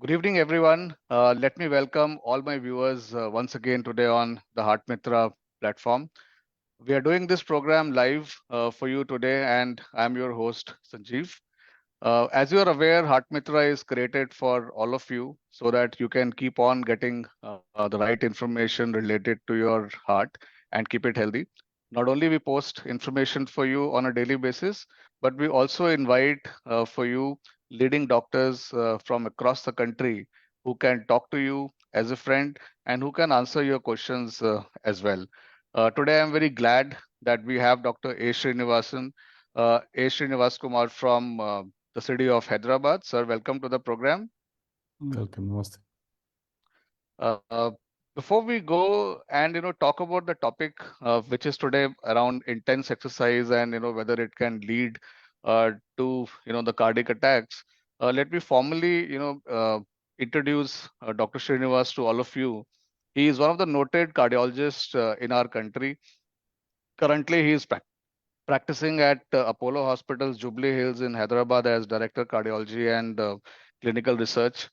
Good evening, everyone. Let me welcome all my viewers once again today on the Heart Mitra platform. We are doing this program live for you today, and I'm your host, Sanjeev. As you are aware, Heart Mitra is created for all of you so that you can keep on getting the right information related to your heart and keep it healthy. Not only we post information for you on a daily basis, but we also invite for you leading doctors from across the country who can talk to you as a friend and who can answer your questions as well. Today, I'm very glad that we have Dr. A. Srinivasan, A. Srinivas Kumar from the city of Hyderabad. Sir, welcome to the program. Welcome, Namaste. Uh, Before we go and talk about the topic which is today around intense exercise and whether it can lead to the cardiac attacks, let me formally introduce Dr. Srinivas to all of you. He is one of the noted cardiologists in our country. Currently, he is practicing at Apollo Hospitals, Jubilee Hills in Hyderabad as Director Cardiology and Clinical Research.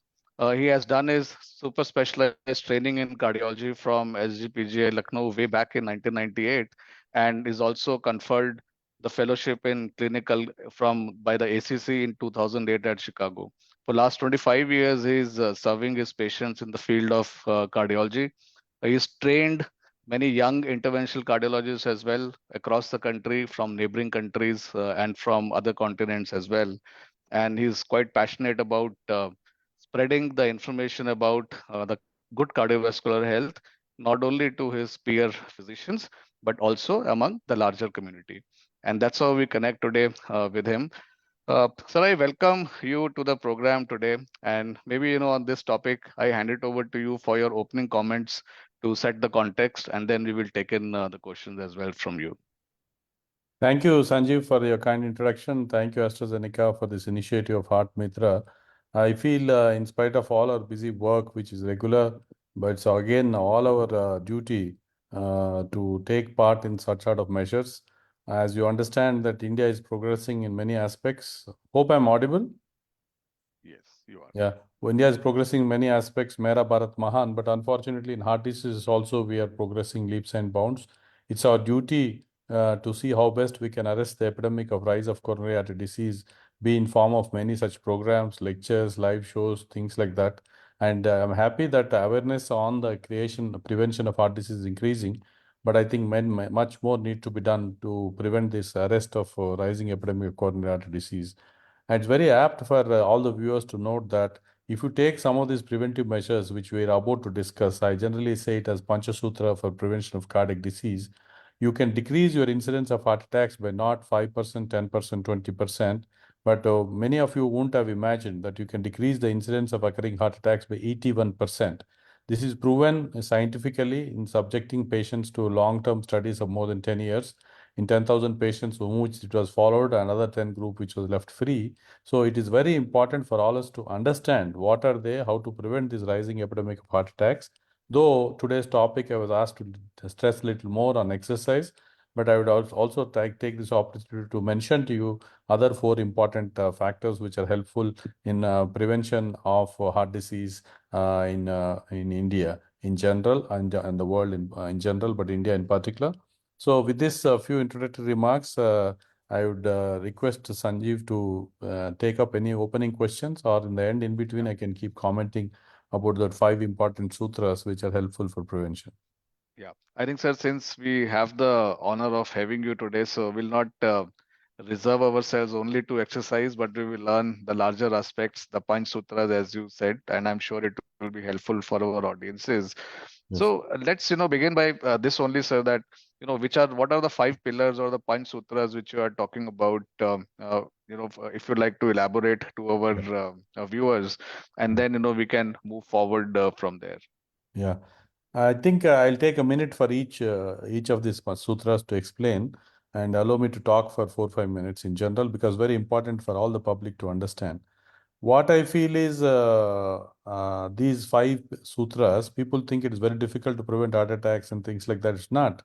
He has done his super specialized training in cardiology from SGPGI Lucknow way back in 1998 and is also conferred the fellowship in clinical from by the ACC in 2008 at Chicago. For last 25 years, he is serving his patients in the field of cardiology. He's trained many young interventional cardiologists as well across the country from neighboring countries and from other continents as well. And he's quite passionate about spreading the information about the good cardiovascular health, not only to his peer physicians, but also among the larger community. And that's how we connect today with him. Sir, I welcome you to the program today. And maybe, on this topic, I hand it over to you for your opening comments to set the context, and then we will take in the questions as well from you. Thank you, Sanjeev, for your kind introduction. Thank you, AstraZeneca, for this initiative of Heart Mitra. I feel, in spite of all our busy work, which is regular, but it's again all our duty to take part in such sort of measures. As you understand that India is progressing in many aspects. Hope I'm audible. Yes, you are. Yeah, India is progressing in many aspects, Mera Bharat Mahan, but unfortunately in heart diseases also we are progressing leaps and bounds. It's our duty to see how best we can arrest the epidemic of rise of coronary artery disease, be in form of many such programs, lectures, live shows, things like that. And I'm happy that the awareness on the prevention of heart disease is increasing. But I think much more need to be done to prevent this arrest of rising epidemic of coronary artery disease. And it's very apt for all the viewers to note that if you take some of these preventive measures, which we are about to discuss, I generally say it as Panchasutra for prevention of cardiac disease, you can decrease your incidence of heart attacks by not 5%, 10%, 20%. But many of you won't have imagined that you can decrease the incidence of occurring heart attacks by 81%. This is proven scientifically in subjecting patients to long-term studies of more than 10 years. In 10,000 patients whom which it was followed, another 10 group which was left free. So it is very important for all us to understand what are they, how to prevent this rising epidemic of heart attacks. Though today's topic, I was asked to stress a little more on exercise, but I would also take this opportunity to mention to you other four important factors which are helpful in prevention of heart disease in India in general and the world in general, but India in particular. So with this few introductory remarks, I would request Sanjeev to take up any opening questions, or in the end, in between, I can keep commenting about the five important sutras which are helpful for prevention. Yeah, I think, sir, since we have the honor of having you today, so we'll not reserve ourselves only to exercise, but we will learn the larger aspects, the Panch Sutras, as you said, and I'm sure it will be helpful for our audiences. So Yes. let's begin by this only, sir. That what are the five pillars or the Panch Sutras which you are talking about? If you'd like to elaborate to our Yeah. viewers, and then we can move forward from there. Yeah. I think I'll take a minute for each of these sutras to explain, and allow me to talk for 4 or 5 minutes in general, because very important for all the public to understand. What I feel is these five sutras, people think it is very difficult to prevent heart attacks and things like that. It's not.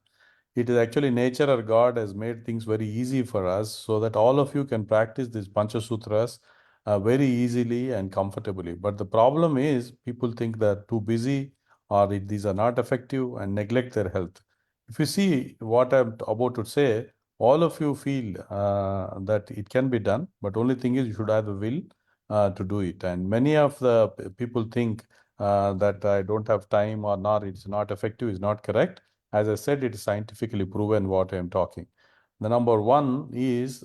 It is actually nature or God has made things very easy for us so that all of you can practice these Panchasutras very easily and comfortably. But the problem is people think they're too busy or these are not effective and neglect their health. If you see what I'm about to say, all of you feel that it can be done, but only thing is you should have the will to do it. And many of the people think that I don't have time or not, it's not effective, is not correct. As I said, it is scientifically proven what I am talking. The number one is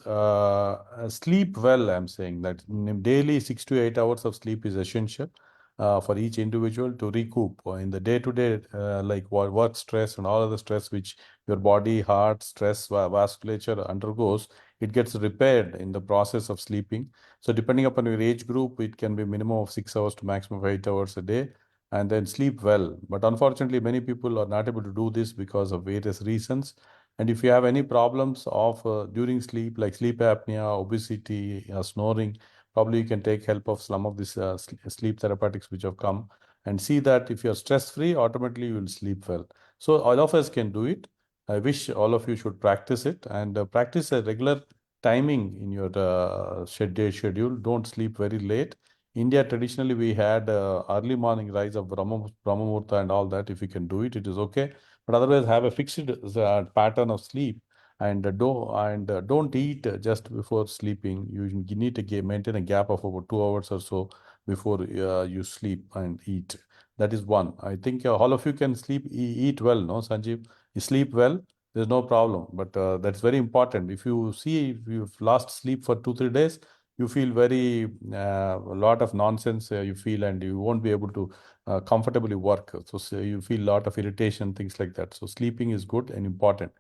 sleep well. I'm saying that daily 6 to 8 hours of sleep is essential for each individual to recoup in the day-to-day, like work stress and all of the stress which your body, heart, stress, vasculature undergoes. It gets repaired in the process of sleeping. So depending upon your age group, it can be minimum of 6 hours to maximum of 8 hours a day, and then sleep well. But unfortunately, many people are not able to do this because of various reasons. And if you have any problems of during sleep, like sleep apnea, obesity, snoring, probably you can take help of some of these sleep therapeutics which have come, and see that if you're stress free, automatically you will sleep well. So all of us can do it. I wish all of you should practice it, and practice a regular timing in your day schedule. Don't sleep very late. India traditionally we had early morning rise of Brahma Muhurta and all that. If you can do it, it is okay, but otherwise have a fixed pattern of sleep, and don't eat just before sleeping. You need to maintain a gap of about 2 hours or so before you sleep and eat. That is one. I think all of you can eat well, no, Sanjeev? You sleep well, there's no problem. But that's very important. If you see, if you've lost sleep for 2 3 days, you feel very a lot of nonsense. You feel, and you won't be able to comfortably work. So you feel a lot of irritation, things like that. So sleeping is good and important.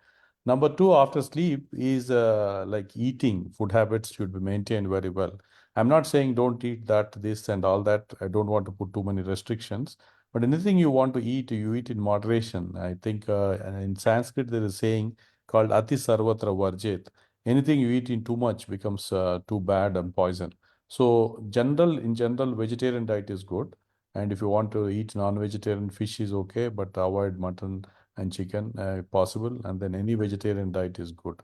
Number two, after sleep is like eating. Food habits should be maintained very well. I'm not saying don't eat that, this, and all that. I don't want to put too many restrictions. But anything you want to eat, you eat in moderation. I think in Sanskrit there is a saying called Ati Sarvatra Varjet. Anything you eat in too much becomes too bad and poison. So in general, vegetarian diet is good. And if you want to eat non-vegetarian, fish is okay, but avoid mutton and chicken if possible. And then any vegetarian diet is good.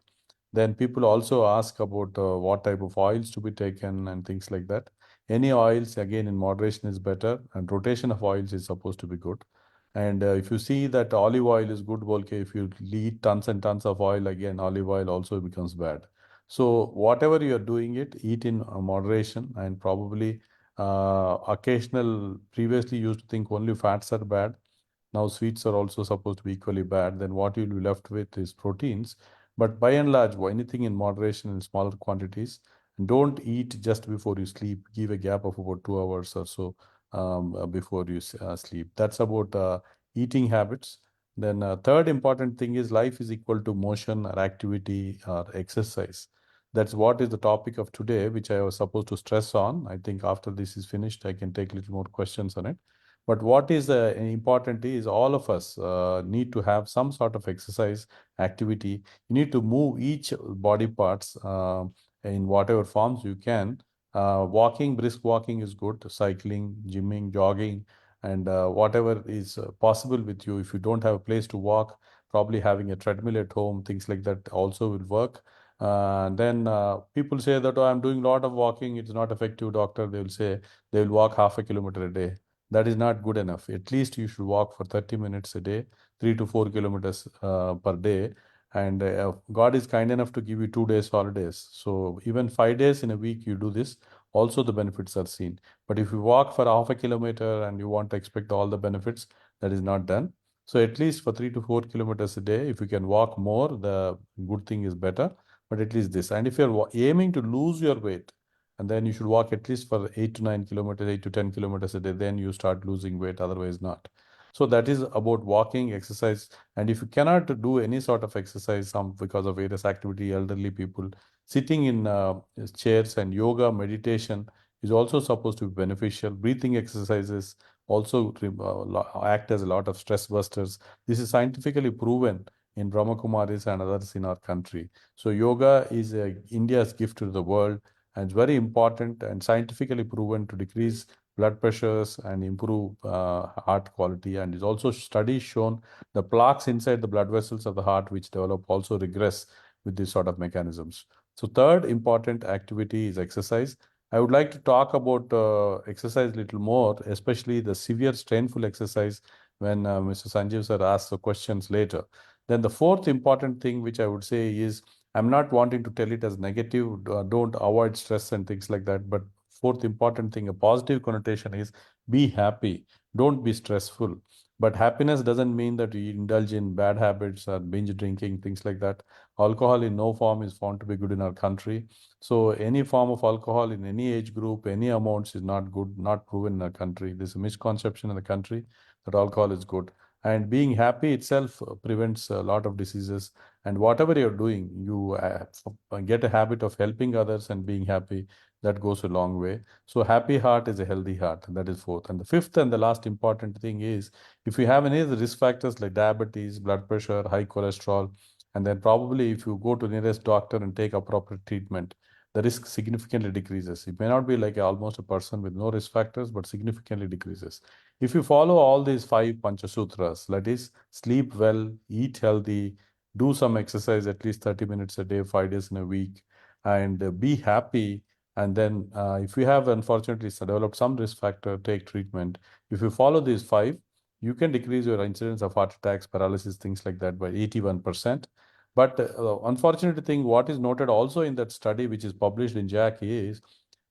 Then people also ask about what type of oils to be taken and things like that. Any oils, again, in moderation is better, and rotation of oils is supposed to be good. And if you see that olive oil is good, okay, if you eat tons and tons of oil, again, olive oil also becomes bad. So whatever you are doing it, eat in moderation, and probably occasional, previously you used to think only fats are bad. Now sweets are also supposed to be equally bad. Then what you'll be left with is proteins. But by and large, anything in moderation in smaller quantities. Don't eat just before you sleep. Give a gap of about 2 hours or so before you sleep. That's about eating habits. Then third important thing is life is equal to motion or activity or exercise. That's what is the topic of today, which I was supposed to stress on. I think after this is finished, I can take a little more questions on it. But what is important is all of us need to have some sort of exercise activity. You need to move each body parts in whatever forms you can. Walking, brisk walking is good. Cycling, gymming, jogging, and whatever is possible with you. If you don't have a place to walk, probably having a treadmill at home, things like that also will work. Then people say that, oh, I'm doing a lot of walking, it's not effective, doctor. They will say they will walk half a kilometer a day. That is not good enough. At least you should walk for 30 minutes a day, 3 to 4 kilometers per day. And God is kind enough to give you 2 days holidays. So even 5 days in a week, you do this. Also, the benefits are seen. But if you walk for half a kilometer and you want to expect all the benefits, that is not done. So at least for 3 to 4 kilometers a day, if you can walk more, the good thing is better. But at least this. And if you're aiming to lose your weight, and then you should walk at least for 8 to 9 kilometers, 8 to 10 kilometers a day, then you start losing weight, otherwise not. So that is about walking, exercise. And if you cannot do any sort of exercise, some because of various activity, elderly people, sitting in chairs and yoga, meditation is also supposed to be beneficial. Breathing exercises also act as a lot of stress busters. This is scientifically proven in Brahma Kumaris and others in our country. So yoga is India's gift to the world, and it's very important and scientifically proven to decrease blood pressures and improve heart quality. And it's also studies shown the plaques inside the blood vessels of the heart which develop also regress with these sort of mechanisms. So third important activity is exercise. I would like to talk about exercise a little more, especially the severe strainful exercise when Mr. Sanjeev sir asks the questions later. Then the fourth important thing which I would say is I'm not wanting to tell it as negative, don't avoid stress and things like that. But fourth important thing, a positive connotation is be happy, don't be stressful. But happiness doesn't mean that you indulge in bad habits or binge drinking, things like that. Alcohol in no form is found to be good in our country. So any form of alcohol in any age group, any amounts is not good, not proven in our country. There's a misconception in the country that alcohol is good. And being happy itself prevents a lot of diseases. And whatever you're doing, you get a habit of helping others and being happy. That goes a long way. So happy heart is a healthy heart. That is fourth. And the fifth and the last important thing is if you have any of the risk factors like diabetes, blood pressure, high cholesterol, and then probably if you go to the nearest doctor and take appropriate treatment, the risk significantly decreases. It may not be like almost a person with no risk factors, but significantly decreases. If you follow all these five Panchasutras, that is, sleep well, eat healthy, do some exercise at least 30 minutes a day, 5 days in a week, and be happy. And then, if you have unfortunately developed some risk factor, take treatment. If you follow these five, you can decrease your incidence of heart attacks, paralysis, things like that by 81%. But unfortunate thing, what is noted also in that study, which is published in JACC, is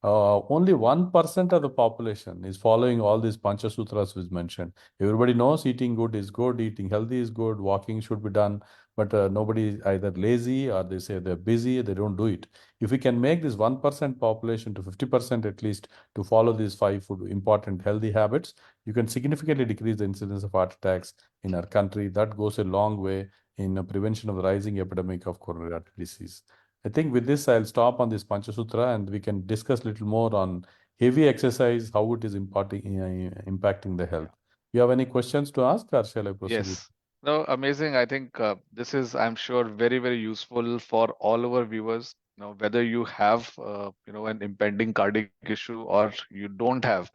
only 1% of the population is following all these Panchasutras which mentioned. Everybody knows eating good is good, eating healthy is good, walking should be done, but nobody is either lazy or they say they're busy, they don't do it. If we can make this 1% population to 50% at least to follow these five food important healthy habits, you can significantly decrease the incidence of heart attacks in our country. That goes a long way in prevention of the rising epidemic of coronary artery disease. I think with this, I'll stop on this Panchasutra and we can discuss a little more on heavy exercise, how it is impacting the health. You have any questions to ask, or shall I proceed with? Yes. No, amazing. I think this is, I'm sure, very, very useful for all our viewers. Whether you have, an impending cardiac issue or you don't have.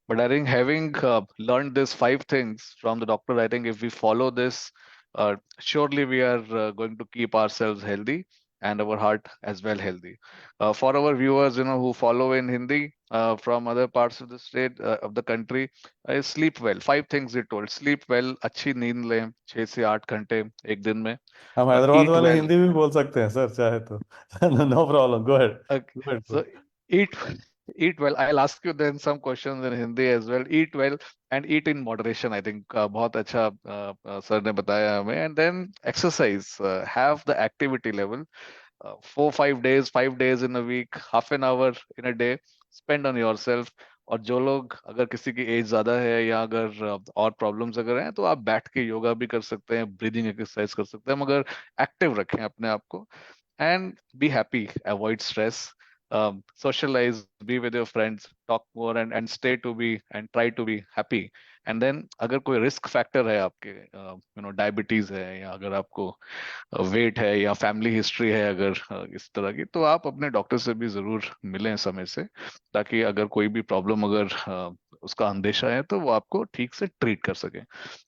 But I think having learned these five things from the doctor, I think if we follow this, surely we are going to keep ourselves healthy and our heart as well healthy. For our viewers, who follow in Hindi from other parts of the state of the country, sleep well. Five things he told. Sleep well, अच्छी नींद लें 6 से 8 घंटे एक दिन में. हम Hyderabad Eat वाले well. हिंदी भी बोल सकते हैं सर चाहे तो no problem go ahead Okay. Go ahead So eat eat well. I'll ask you then some questions in Hindi as well. Eat well and eat in moderation. I think बहुत अच्छा sir ने बताया हमें. And then exercise. Have the activity level. 4 5 days, 5 days in a week, half an hour in a day, spend on yourself. और जो लोग अगर किसी की एज ज्यादा है या अगर और प्रॉब्लम्स अगर हैं तो आप बैठ के योगा भी कर सकते हैं, ब्रीदिंग एक्सरसाइज कर सकते हैं, मगर एक्टिव रखें अपने आप को. And be happy, avoid stress, socialize, be with your friends, talk more, and stay to be and try to be happy. And then अगर कोई रिस्क फैक्टर है आपके, डायबिटीज है या अगर आपको वेट है या फैमिली हिस्ट्री है अगर इस तरह की, तो आप अपने डॉक्टर से भी जरूर मिलें समय से, ताकि अगर कोई भी प्रॉब्लम अगर उसका अंदेशा है तो वो आपको ठीक से ट्रीट कर सके.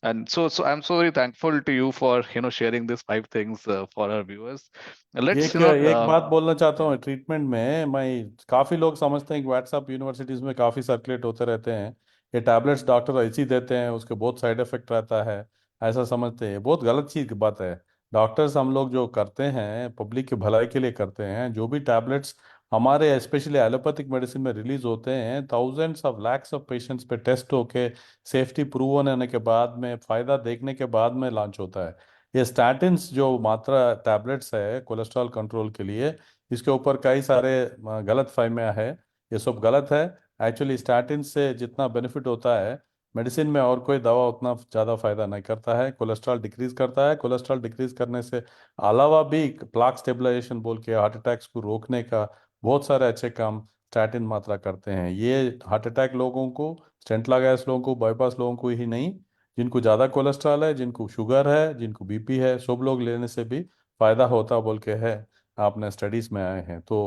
And so I am so very thankful to you for sharing this five things for our viewers. Let's एक बात बोलना चाहता हूँ ट्रीटमेंट में मैं काफी लोग समझते हैं कि व्हाट्सएप यूनिवर्सिटीज में काफी सर्कुलेट होते रहते हैं ये टैबलेट्स डॉक्टर ऐसी देते हैं उसके बहुत साइड इफेक्ट रहता है ऐसा समझते हैं बहुत गलत चीज की बात है डॉक्टर्स हम लोग जो करते हैं पब्लिक की भलाई के लिए करते हैं जो भी टैबलेट्स हमारे स्पेशली एलोपैथिक मेडिसिन में रिलीज होते हैं thousands of lakhs of patients पे टेस्ट होके सेफ्टी प्रूव होने के बाद में फायदा देखने के बाद में लॉन्च होता है ये स्टैटिन्स जो मात्रा टैबलेट्स है कोलेस्ट्रॉल कंट्रोल के लिए इसके ऊपर कई सारे गलत फहमियां है ये सब गलत है एक्चुअली स्टैटिन से जितना बेनिफिट होता है मेडिसिन में और कोई दवा उतना ज़्यादा फायदा नहीं करता है कोलेस्ट्रॉल डिक्रीज करता है कोलेस्ट्रॉल डिक्रीज करने से अलावा भी प्लाक स्टेबलाइजेशन बोल के हार्ट अटैक्स को रोकने का बहुत सारे अच्छे काम स्टैटिन मात्रा करते हैं ये हार्ट अटैक लोगों को स्टेंट लगा लोगों को बाईपास लोगों को ही नहीं जिनको ज़्यादा कोलेस्ट्रॉल है जिनको शुगर है जिनको बीपी है सब लोग लेने से भी फायदा होता बोल के है आपने स्टडीज में आए हैं तो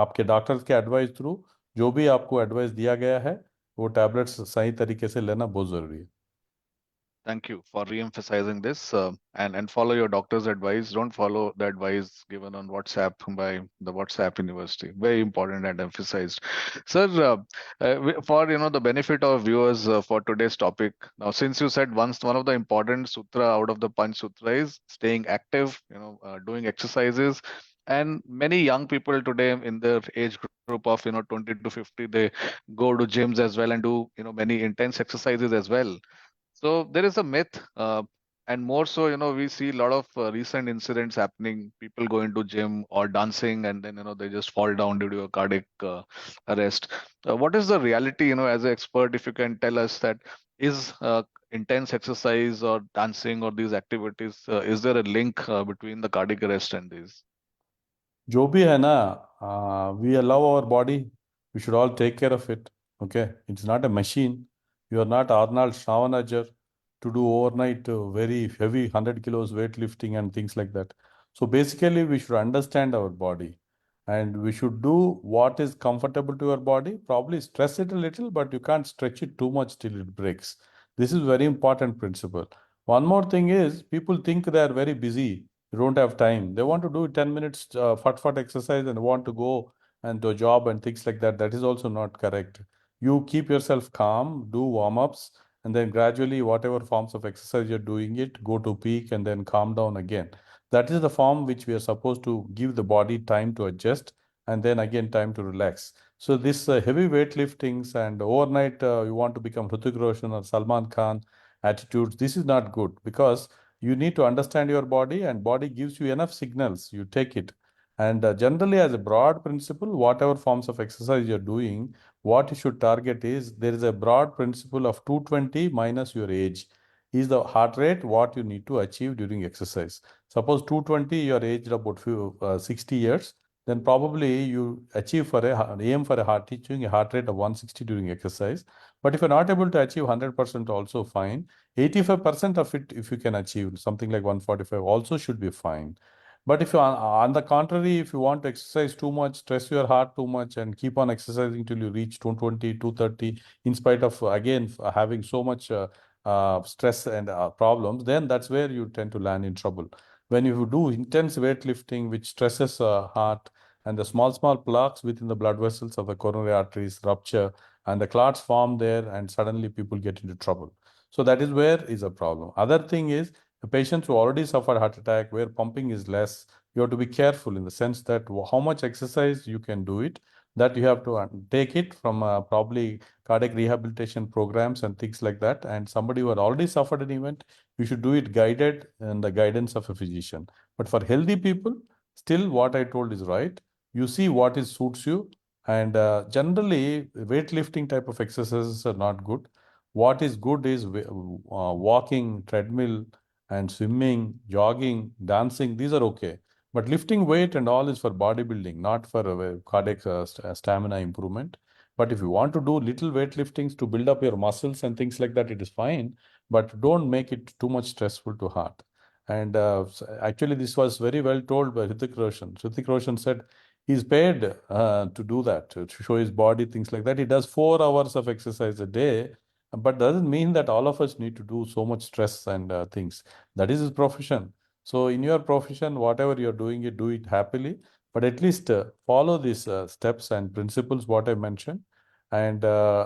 आपके डॉक्टर के एडवाइस थ्रू जो भी आपको एडवाइस दिया गया है वो टैबलेट्स सही तरीके से लेना बहुत ज़रूरी है Thank you for re-emphasizing this, and follow your doctor's advice. Don't follow the advice given on WhatsApp by the WhatsApp University. Very important and emphasized, sir. For the benefit of viewers for today's topic. Now, since you said once one of the important sutra out of the Panch Sutra is staying active, doing exercises, and many young people today in their age group of 20 to 50, they go to gyms as well and do many intense exercises as well. So there is a myth, and more so, we see a lot of recent incidents happening. People going to gym or dancing, and then they just fall down due to a cardiac arrest. What is the reality? As an expert, if you can tell us that is intense exercise or dancing or these activities, is there a link between the cardiac arrest and these? जो भी है ना, we allow our body, we should all take care of it. Okay, it's not a machine. You are not Arnold Schwarzenegger to do overnight very heavy 100 kilos weightlifting and things like that. So basically, we should understand our body, and we should do what is comfortable to your body. Probably stress it a little, but you can't stretch it too much till it breaks. This is very important principle. One more thing is, people think they are very busy, they don't have time. They want to do 10 minutes fat exercise and want to go and do a job and things like that. That is also not correct. You keep yourself calm, do warm-ups, and then gradually, whatever forms of exercise you're doing it, go to peak and then calm down again. That is the form which we are supposed to give the body time to adjust and then again time to relax. So this heavy weightliftings and overnight you want to become Hrithik Roshan or Salman Khan attitudes, this is not good, because you need to understand your body, and body gives you enough signals, you take it. And generally, as a broad principle, whatever forms of exercise you're doing, what you should target is, there is a broad principle of 220 minus your age is the heart rate what you need to achieve during exercise. Suppose 220, you are aged about 60 years, then probably you achieve for aim for a heart achieving a heart rate of 160 during exercise. But if you're not able to achieve 100%, also fine. 85% of it, if you can achieve something like 145, also should be fine. But if you on the contrary, if you want to exercise too much, stress your heart too much, and keep on exercising till you reach 220, 230, in spite of again having so much stress and problems, then that's where you tend to land in trouble. When you do intense weightlifting, which stresses heart, and the small plaques within the blood vessels of the coronary arteries rupture, and the clots form there, and suddenly people get into trouble. So that is where is a problem. Other thing is, the patients who already suffered heart attack, where pumping is less, you have to be careful in the sense that how much exercise you can do it, that you have to take it from probably cardiac rehabilitation programs and things like that. And somebody who had already suffered an event, you should do it guided and the guidance of a physician. But for healthy people, still what I told is right. You see what is suits you. And generally, weightlifting type of exercises are not good. What is good is walking, treadmill, and swimming, jogging, dancing. These are okay. But lifting weight and all is for bodybuilding, not for cardiac stamina improvement. But if you want to do little weightliftings to build up your muscles and things like that, it is fine. But don't make it too much stressful to heart. And actually, this was very well told by Hrithik Roshan. Hrithik Roshan said he's paid to do that, to show his body, things like that. He does 4 hours of exercise a day, but doesn't mean that all of us need to do so much stress and things. That is his profession. So in your profession, whatever you're doing, you do it happily, but at least follow these steps and principles what I mentioned. And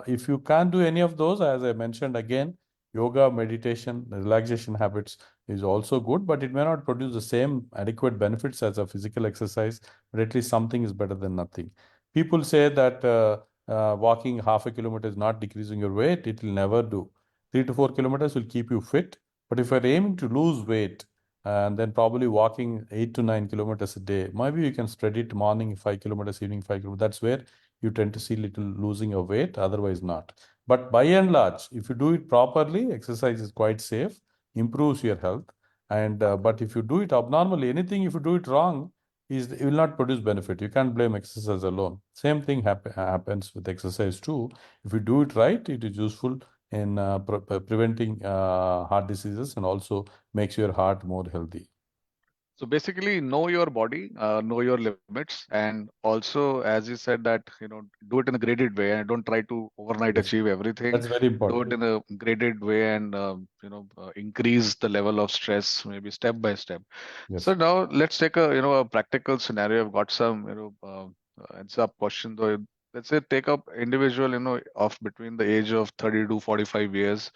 if you can't do any of those, as I mentioned again, yoga, meditation, relaxation habits is also good, but it may not produce the same adequate benefits as a physical exercise, but at least something is better than nothing. People say that walking half a kilometer is not decreasing your weight. It will never do. 3 to 4 kilometers will keep you fit. But if you're aiming to lose weight, and then probably walking 8 to 9 kilometers a day, maybe you can spread it morning 5 kilometers, evening 5 kilometers. That's where you tend to see little losing of weight, otherwise not. But by and large, if you do it properly, exercise is quite safe, improves your health. And but if you do it abnormally, anything if you do it wrong, it will not produce benefit. You can't blame exercise alone. Same thing happens with exercise too. If you do it right, it is useful in preventing heart diseases, and also makes your heart more healthy. So basically, know your body, know your limits, and also, as you said, that do it in a graded way, and don't try to overnight Yes, achieve everything. that's very Do important. it in a graded way, and increase the level of stress, maybe step by step. So Yes. now let's take a practical scenario. I've got some heads up question though. Let's say take up individual of between the age of 30 to 45 years,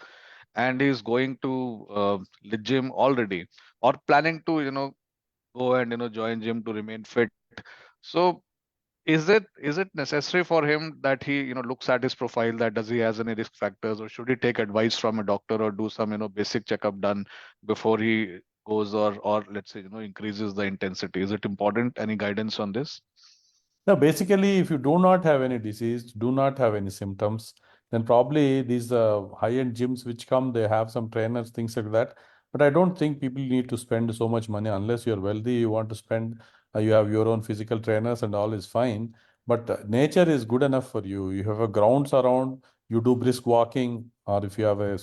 and he's going to the gym already, or planning to go and join gym to remain fit. So is it necessary for him that he looks at his profile, that does he has any risk factors, or should he take advice from a doctor or do some basic checkup done before he goes, or let's say increases the intensity? Is it important? Any guidance on this? Now, basically, if you do not have any disease, do not have any symptoms, then probably these high-end gyms which come, they have some trainers, things like that. But I don't think people need to spend so much money unless you're wealthy. You want to spend, you have your own physical trainers and all is fine. But nature is good enough for you. You have a grounds around, you do brisk walking, or if you have a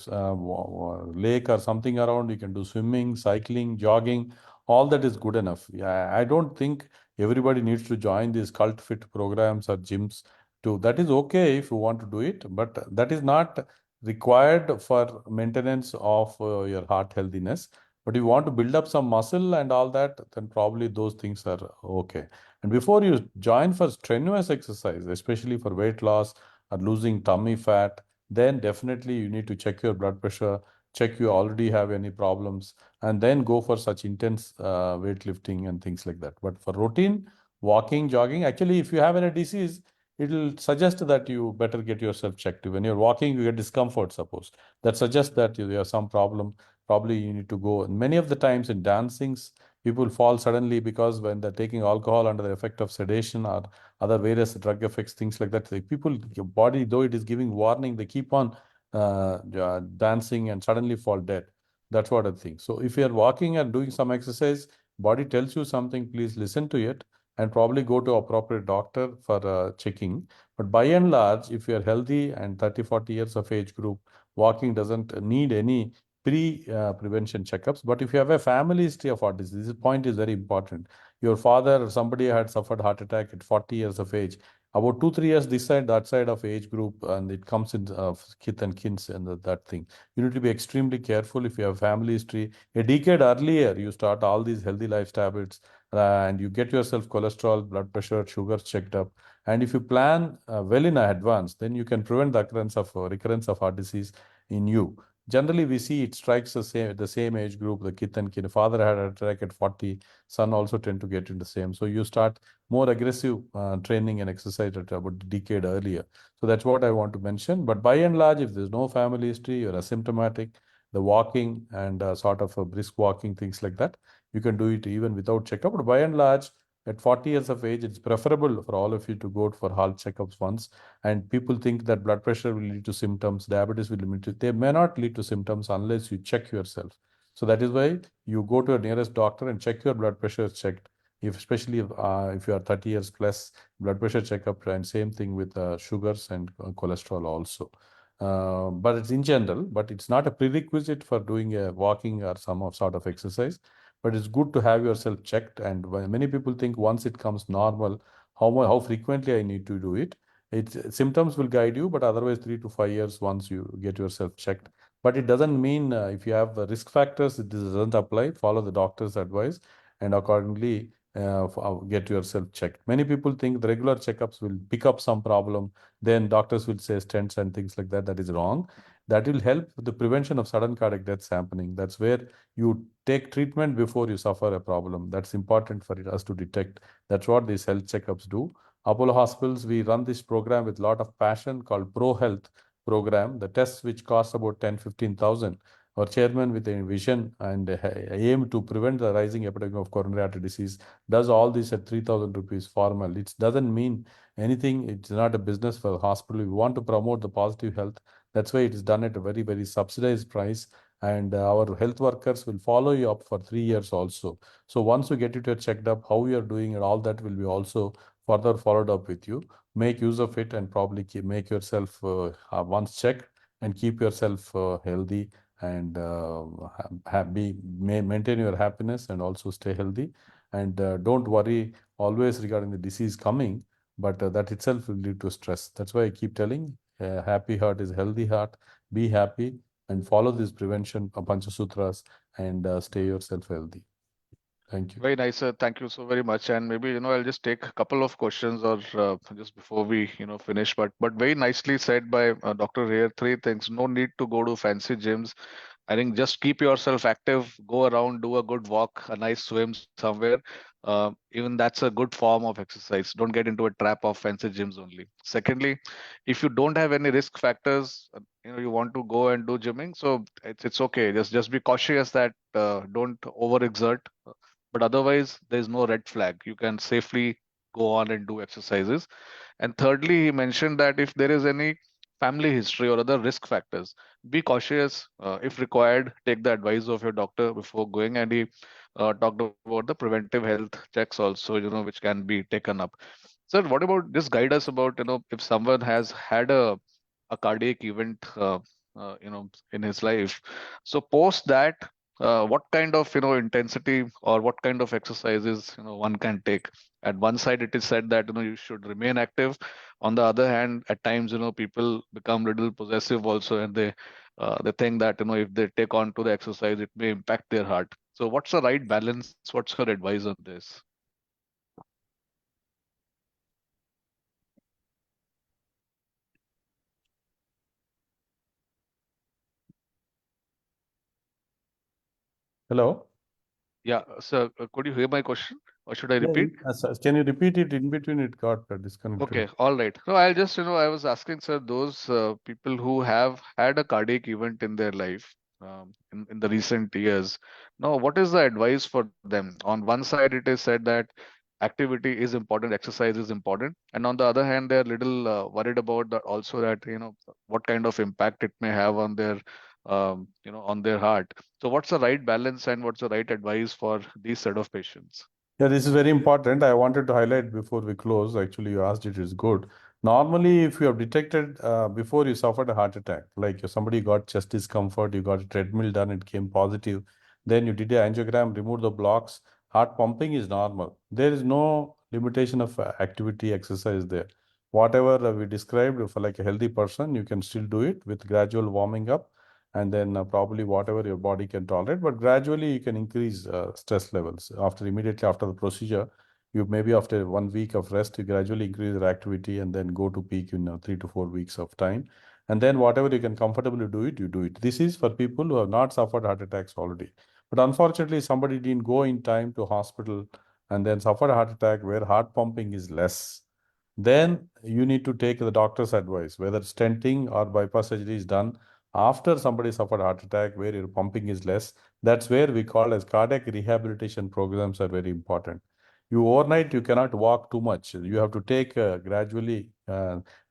lake or something around, you can do swimming, cycling, jogging. All that is good enough. Yeah, I don't think everybody needs to join these cult fit programs or gyms too. That is okay if you want to do it, but that is not required for maintenance of your heart healthiness. But if you want to build up some muscle and all that, then probably those things are okay. And before you join for strenuous exercise, especially for weight loss or losing tummy fat, then definitely you need to check your blood pressure, check you already have any problems, and then go for such intense weightlifting and things like that. But for routine walking, jogging, actually, if you have any disease, it will suggest that you better get yourself checked. When you're walking, you get discomfort, suppose. That suggests that you have some problem. Probably you need to go. And many of the times in dancings, people fall suddenly because when they're taking alcohol under the effect of sedation or other various drug effects, things like that. The people, your body, though it is giving warning, they keep on dancing and suddenly fall dead. That's what I think. So if you're walking and doing some exercise, body tells you something, please listen to it and probably go to appropriate doctor for checking. But by and large, if you're healthy and 30, 40 years of age group, walking doesn't need any prevention checkups. But if you have a family history of heart disease, this point is very important. Your father or somebody had suffered heart attack at 40 years of age, about 2, 3 years this side, that side of age group, and it comes in kith and kins and that thing. You need to be extremely careful if you have family history. A decade earlier, you start all these healthy lifestyle habits and you get yourself cholesterol, blood pressure, sugars checked up. And if you plan well in advance, then you can prevent the occurrence of recurrence of heart disease in you. Generally, we see it strikes the same age group, the kith and kin. Father had a attack at 40, son also tend to get in the same. So you start more aggressive training and exercise at about a decade earlier. So that's what I want to mention. But by and large, if there's no family history, you're asymptomatic, the walking and sort of a brisk walking, things like that, you can do it even without checkup. But by and large, at 40 years of age, it's preferable for all of you to go for health checkups once. And people think that blood pressure will lead to symptoms, diabetes will lead to, they may not lead to symptoms unless you check yourself. So that is why you go to your nearest doctor and check your blood pressure is checked. If especially if you are 30 years plus, blood pressure checkup, and same thing with sugars and cholesterol also. But it's in general, but it's not a prerequisite for doing a walking or some sort of exercise. But it's good to have yourself checked. And when many people think once it comes normal, how frequently I need to do it. It's symptoms will guide you, but otherwise 3 to 5 years once you get yourself checked. But it doesn't mean if you have risk factors, it doesn't apply. Follow the doctor's advice and accordingly get yourself checked. Many people think the regular checkups will pick up some problem, then doctors will say stents and things like that. That is wrong. That will help with the prevention of sudden cardiac deaths happening. That's where you take treatment before you suffer a problem. That's important for us to detect. That's what these health checkups do. Apollo Hospitals, we run this program with a lot of passion called Pro Health program. The tests which cost about 10, 15,000. Our chairman with a vision and aim to prevent the rising epidemic of coronary artery disease does all this at 3,000 rupees formal. It doesn't mean anything. It's not a business for the hospital. We want to promote the positive health. That's why it is done at a very, very subsidized price. And our health workers will follow you up for 3 years also. So once you get it checked up, how you are doing and all that will be also further followed up with you. Make use of it and probably make yourself once checked and keep yourself healthy and maintain your happiness and also stay healthy. And don't worry always regarding the disease coming, but that itself will lead to stress. That's why I keep telling, happy heart is healthy heart. Be happy and follow this prevention Panchasutras and stay yourself healthy. Thank you. Very nice, sir. Thank you so very much. And maybe, I'll just take a couple of questions or just before we, finish. But very nicely said by Dr. Here. Three things. No need to go to fancy gyms. I think just keep yourself active, go around, do a good walk, a nice swim somewhere. Even that's a good form of exercise. Don't get into a trap of fancy gyms only. Secondly, if you don't have any risk factors, you want to go and do gymming, so it's okay. Just be cautious that don't overexert. But otherwise, there's no red flag. You can safely go on and do exercises. And thirdly, he mentioned that if there is any family history or other risk factors, be cautious. If required, take the advice of your doctor before going. And he talked about the preventive health checks also, which can be taken up. Sir, what about just guide us about, if someone has had a cardiac event, in his life. So post that, what kind of, intensity or what kind of exercises, one can take. At one side, it is said that, you should remain active. On the other hand, at times, people become little possessive also, and they think that, if they take on to the exercise, it may impact their heart. So what's the right balance? What's your advice on this? Hello? Yeah, sir, could you hear my question or should I Yeah, repeat? can you repeat it? In between, it got disconnected. Okay, all right. No, I'll just, I was asking, sir, those people who have had a cardiac event in their life, in the recent years. Now, what is the advice for them? On one side, it is said that activity is important, exercise is important, and on the other hand, they're little worried about that also, that what kind of impact it may have on their, on their heart. So, what's the right balance and what's the right advice for these set of patients? Yeah, this is very important. I wanted to highlight before we close. Actually, you asked it is good. Normally, if you have detected before you suffered a heart attack, like if somebody got chest discomfort, you got a treadmill done, it came positive, then you did an angiogram, removed the blocks, heart pumping is normal. There is no limitation of activity, exercise there. Whatever we described for like a healthy person, you can still do it with gradual warming up and then probably whatever your body can tolerate, but gradually you can increase stress levels after immediately after the procedure. You maybe after 1 week of rest, you gradually increase your activity and then go to peak in 3 to 4 weeks of time. And then whatever you can comfortably do it, you do it. This is for people who have not suffered heart attacks already. But unfortunately, somebody didn't go in time to hospital and then suffered a heart attack where heart pumping is less. Then you need to take the doctor's advice, whether stenting or bypass surgery is done after somebody suffered heart attack where your pumping is less. That's where we call as cardiac rehabilitation programs are very important. You overnight you cannot walk too much. You have to take gradually.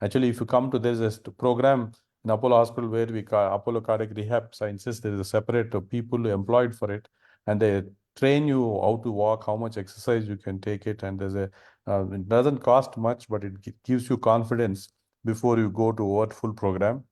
Actually, if you come to there's a program in Apollo Hospital where we call Apollo Cardiac Rehab Sciences. There is a separate people employed for it, and they train you how to walk, how much exercise you can take it, and it doesn't cost much, but it gives you confidence before you go to our full program.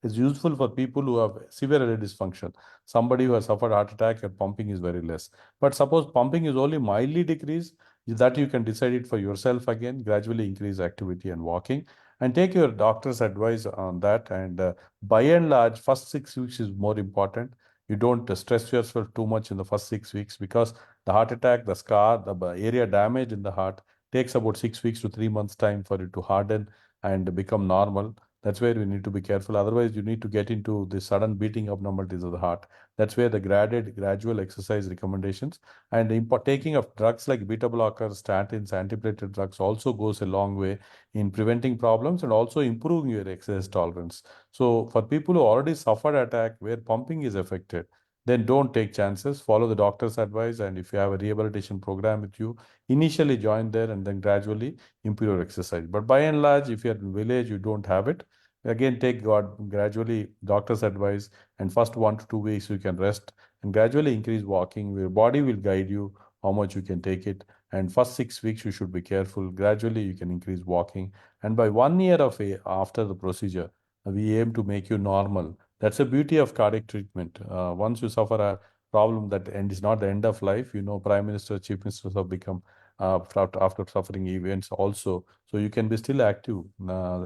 Is useful for people who have severe erectile dysfunction. Somebody who has suffered heart attack and pumping is very less. But suppose pumping is only mildly decreased, that you can decide it for yourself again, gradually increase activity and walking, and take your doctor's advice on that. And by and large, first 6 weeks is more important. You don't stress yourself too much in the first 6 weeks because the heart attack, the scar, the area damage in the heart takes about 6 weeks to 3 months time for it to harden and become normal. That's where we need to be careful. Otherwise, you need to get into the sudden beating abnormalities of the heart. That's where the gradual exercise recommendations and the taking of drugs like beta blockers, statins, antiplatelet drugs also goes a long way in preventing problems and also improving your exercise tolerance. So, for people who already suffered attack where pumping is affected, then don't take chances. Follow the doctor's advice, and if you have a rehabilitation program with you, initially join there and then gradually improve your exercise. But by and large, if you're in village, you don't have it. Again, take God gradually doctor's advice, and first 1 to 2 weeks you can rest and gradually increase walking. Your body will guide you how much you can take it. And first 6 weeks you should be careful. Gradually you can increase walking, and by 1 year after the procedure, we aim to make you normal. That's the beauty of cardiac treatment. Once you suffer a problem that end is not the end of life, Prime Minister, Chief Ministers have become after suffering events also. So you can be still active,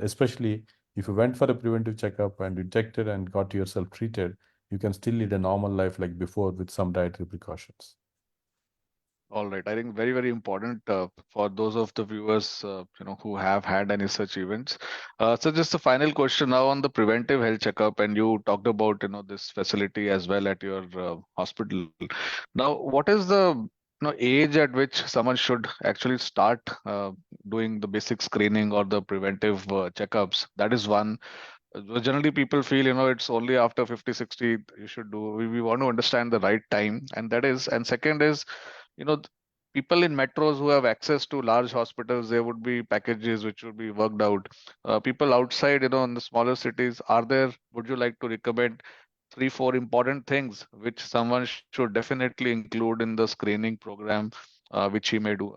especially if you went for a preventive checkup and detected and got yourself treated, you can still lead a normal life like before with some dietary precautions. All right. I think very, very important for those of the viewers, who have had any such events. So just a final question now on the preventive health checkup, and you talked about, this facility as well at your hospital. Now, what is the, age at which someone should actually start doing the basic screening or the preventive checkups? That is one. Generally people feel it's only after 50, 60 you should do. We want to understand the right time, and that is, and second is, you know th- people in metros who have access to large hospitals, there would be packages which would be worked out. People outside, in the smaller cities, are there, would you like to recommend three, four important things which someone should definitely include in the screening program, which he may do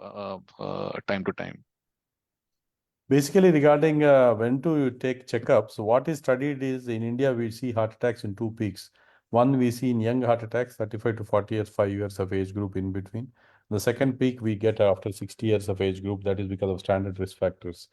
time to time? Basically, regarding when to take checkups, what is studied is in India, we see heart attacks in two peaks. One, we see in young heart attacks, 35 to 40 years, 5 years of age group in between. The second peak we get after 60 years of age group, that is because of standard risk factors.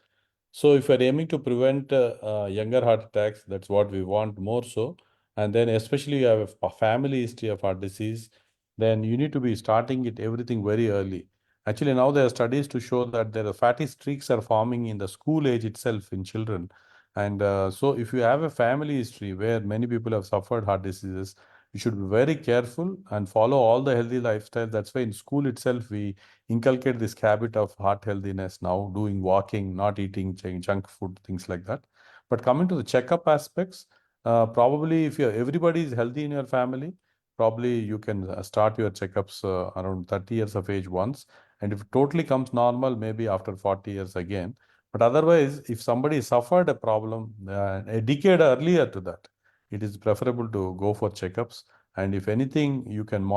So if we're aiming to prevent younger heart attacks, that's what we want more so. And then especially you have a family history of heart disease, then you need to be starting it everything very early. Actually, now there are studies to show that there are fatty streaks are forming in the school age itself in children. And so if you have a family history where many people have suffered heart diseases, you should be very careful and follow all the healthy lifestyle. That's why in school itself, we inculcate this habit of heart healthiness now, doing walking, not eating junk food, things like that. But coming to the checkup aspects, probably if everybody is healthy in your family, probably you can start your checkups around 30 years of age once. And if it totally comes normal, maybe after 40 years again. But otherwise, if somebody suffered a problem a decade earlier to that, it is preferable to go for checkups. And if anything, you can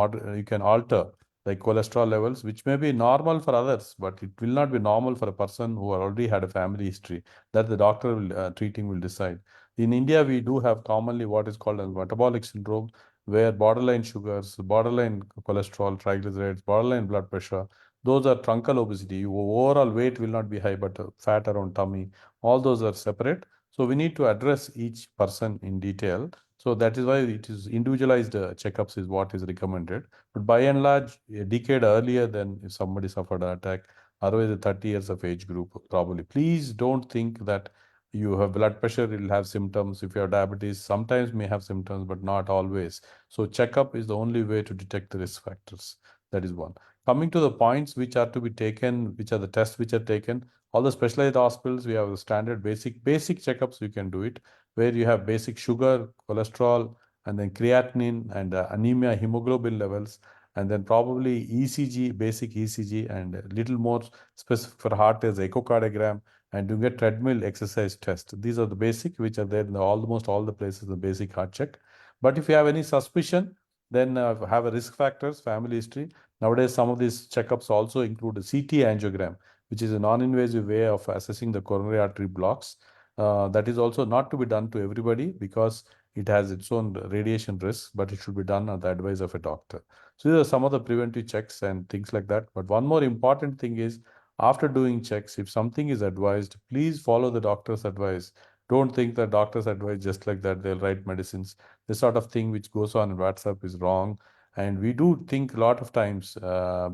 alter like cholesterol levels, which may be normal for others, but it will not be normal for a person who already had a family history. That the doctor treating will decide. In India, we do have commonly what is called a metabolic syndrome, where borderline sugars, borderline cholesterol, triglycerides, borderline blood pressure, those are truncal obesity. Your overall weight will not be high, but fat around tummy, all those are separate. So we need to address each person in detail. So that is why it is individualized checkups is what is recommended. But by and large, a decade earlier than if somebody suffered an attack, otherwise the 30 years of age group probably. Please don't think that you have blood pressure, you'll have symptoms. If you have diabetes, sometimes may have symptoms, but not always. So checkup is the only way to detect the risk factors. That is one. Coming to the points which are to be taken, which are the tests which are taken, all the specialized hospitals, we have the standard basic checkups, you can do it, where you have basic sugar, cholesterol, and then creatinine and anemia, hemoglobin levels, and then probably ECG, basic ECG, and a little more specific for heart is echocardiogram, and you get treadmill exercise test. These are the basic which are there in almost all the places, the basic heart check. But if you have any suspicion, then have a risk factors, family history. Nowadays, some of these checkups also include a CT angiogram, which is a non-invasive way of assessing the coronary artery blocks. That is also not to be done to everybody because it has its own radiation risks, but it should be done at the advice of a doctor. So these are some of the preventive checks and things like that. But one more important thing is after doing checks, if something is advised, please follow the doctor's advice. Don't think that doctor's advice just like that, they'll write medicines. This sort of thing which goes on in WhatsApp is wrong. And we do think a lot of times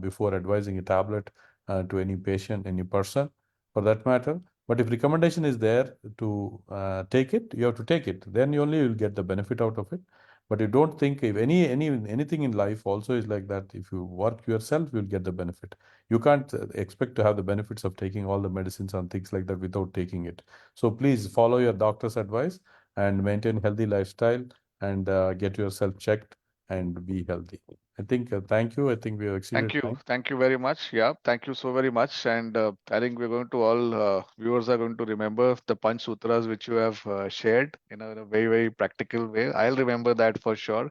before advising a tablet to any patient, any person for that matter. But if recommendation is there to take it, you have to take it. Then you only will get the benefit out of it. But you don't think if anything in life also is like that. If you work yourself, you'll get the benefit. You can't expect to have the benefits of taking all the medicines and things like that without taking it. So please follow your doctor's advice and maintain healthy lifestyle and get yourself checked and be healthy. I think thank you. I think we have Thank exceeded you. time. Thank you very much. Yeah, thank you so very much. And I think we're going to all viewers are going to remember the Panch Sutras which you have shared in a very, very practical way. I'll remember that for sure.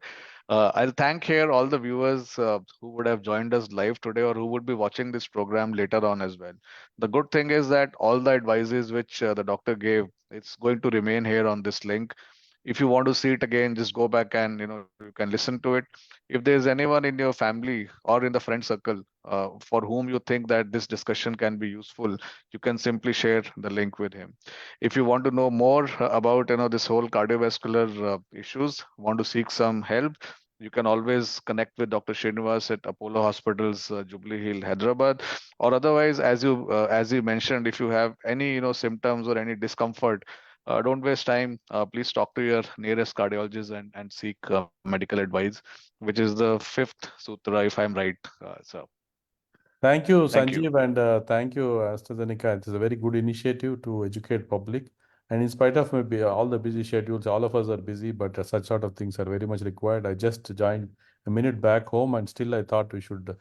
I'll thank here all the viewers who would have joined us live today or who would be watching this program later on as well. The good thing is that all the advices which the doctor gave, it's going to remain here on this link. If you want to see it again, just go back and you can listen to it. If there's anyone in your family or in the friend circle for whom you think that this discussion can be useful, you can simply share the link with him. If you want to know more about this whole cardiovascular issues, want to seek some help, you can always connect with Dr. Srinivas at Apollo Hospitals, Jubilee Hill, Hyderabad. Or otherwise, as you mentioned, if you have any symptoms or any discomfort, don't waste time. Please talk to your nearest cardiologist and seek medical advice, which is the fifth sutra, if I'm right. So, Thank you, thank you. Sanjeev, and thank you, AstraZeneca. It is a very good initiative to educate public. And in spite of maybe all the busy schedules, all of us are busy, but such sort of things are very much required. I just joined a minute back home, and still I thought we should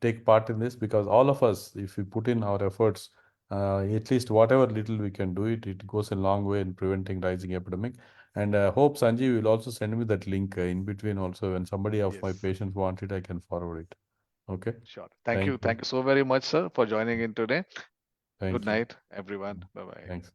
take part in this, because all of us, if we put in our efforts, at least whatever little we can do it, it goes a long way in preventing rising epidemic. And hope Sanjeev will also send me that link in between also. When somebody of my Yes, patients want it, I can forward it. Okay. sure. Thank Thank you. you. Thank you so very much, sir, for joining in today. Good Thank you. night, everyone. Bye bye. Thanks.